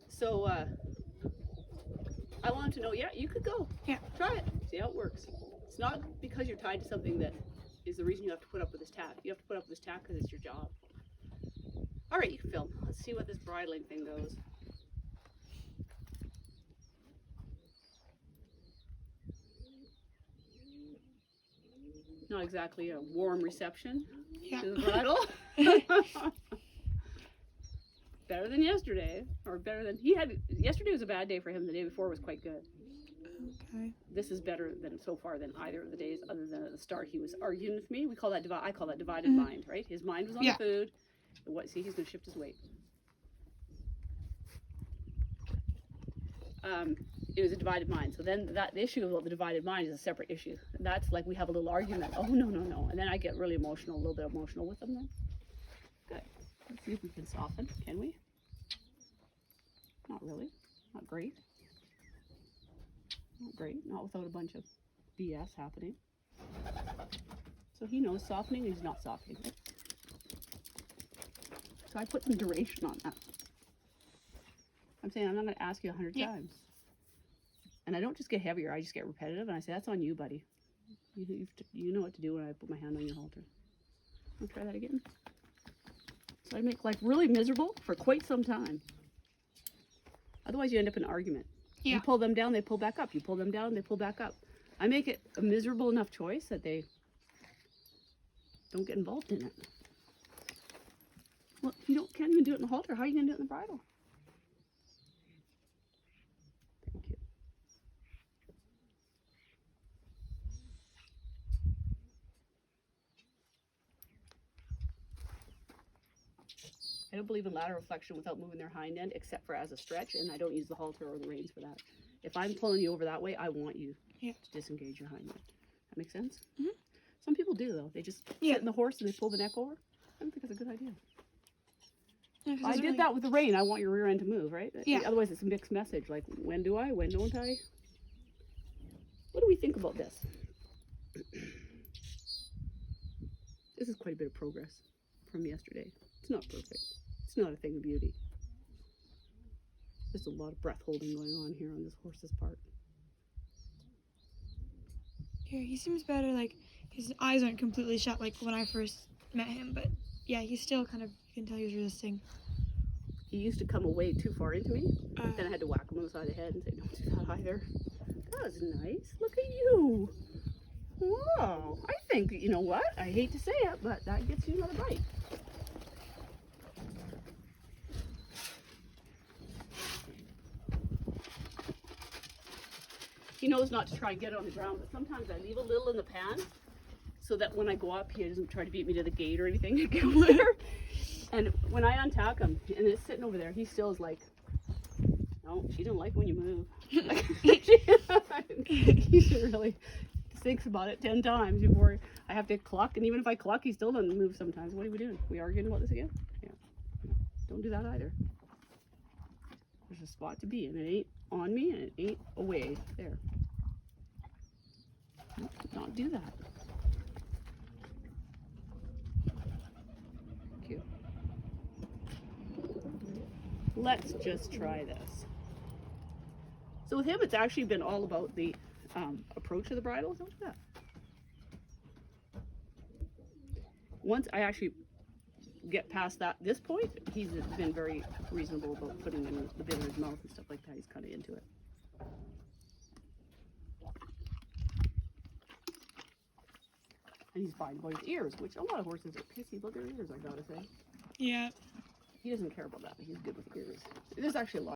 So I wanted to know, yeah, you could go. Yeah. Try it. See how it works. It's not because you're tied to something that is the reason you have to put up with this tack. You have to put up with this tack because it's your job. All right, you can film. Let's see what this bridling thing goes. Not exactly a warm reception to the bridle. Better than yesterday, or better than he had. Yesterday was a bad day for him. The day before was quite good. Okay. This is better than so far than either of the days, other than at the start he was arguing with me. We call that I call that divided mind, right? His mind was on the food. What? See, he's going to shift his weight. It was a divided mind. So then that issue about the divided mind is a separate issue. And that's like we have a little argument. Oh no, no, no, and then I get really emotional, a little bit emotional with them. Then good. Let's see if we can soften. Can we? Not really. Not great. Not great. Not without a bunch of BS happening. So he knows softening. He's not softening. Right? So I put some duration on that. I'm saying I'm not going to ask you 100 times. And I don't just get heavier, I just get repetitive. And I say, that's on you, buddy. You know what to do when I put my hand on your halter. I'll try that again. So I make life really miserable for quite some time. Otherwise you end up in an argument. You pull them down, they pull back up. You pull them down, they pull back up. I make it a miserable enough choice that they don't get involved in it. Well, if you can't even do it in the halter, how are you going to do it in the bridle? Thank you. I don't believe in lateral flexion without moving their hind end, except for as a stretch, and I don't use the halter or the reins for that. If I'm pulling you over that way, I want you to disengage your hind end. That makes sense? Mm-hmm. Some people do, though. They just sit in the horse and they pull the neck over. I don't think that's a good idea. Yeah, I did that with the rein. I want your rear end to move, right? Yeah. Otherwise, it's a mixed message. Like, when do I? When don't I? What do we think about this? This is quite a bit of progress from yesterday. It's not perfect. It's not a thing of beauty. There's a lot of breath holding going on here on this horse's part. Yeah, he seems better. Like, his eyes aren't completely shut like when I first met him, but yeah, he's still kind of, you can tell he's resisting. He used to come away too far into me. Then I had to whack him on the side of the head and say, don't do that either. That was nice. Look at you. Whoa. I think, you know what? I hate to say it, but that gets you another bite. He knows not to try and get it on the ground, but sometimes I leave a little in the pan so that when I go up, he doesn't try to beat me to the gate or anything to get over there. And when I untack him and it's sitting over there, he still is like, no, she didn't like when you move. He really thinks about it 10 times before I have to cluck. And even if I cluck, he still doesn't move sometimes. What are we doing? We arguing about this again? Yeah. Don't do that either. There's a spot to be, and it ain't on me, and it ain't away. There. No, not do that. Thank you. Let's just try this. So with him, it's actually been all about the approach of the bridle. Look at that. Once I actually get past this point, he's been very reasonable about putting in the bit of his mouth and stuff like that. He's kind of into it. And he's fine about his ears, which a lot of horses are pissy about their ears, I gotta say. Yeah. He doesn't care about that. He's good with ears. There's actually a lot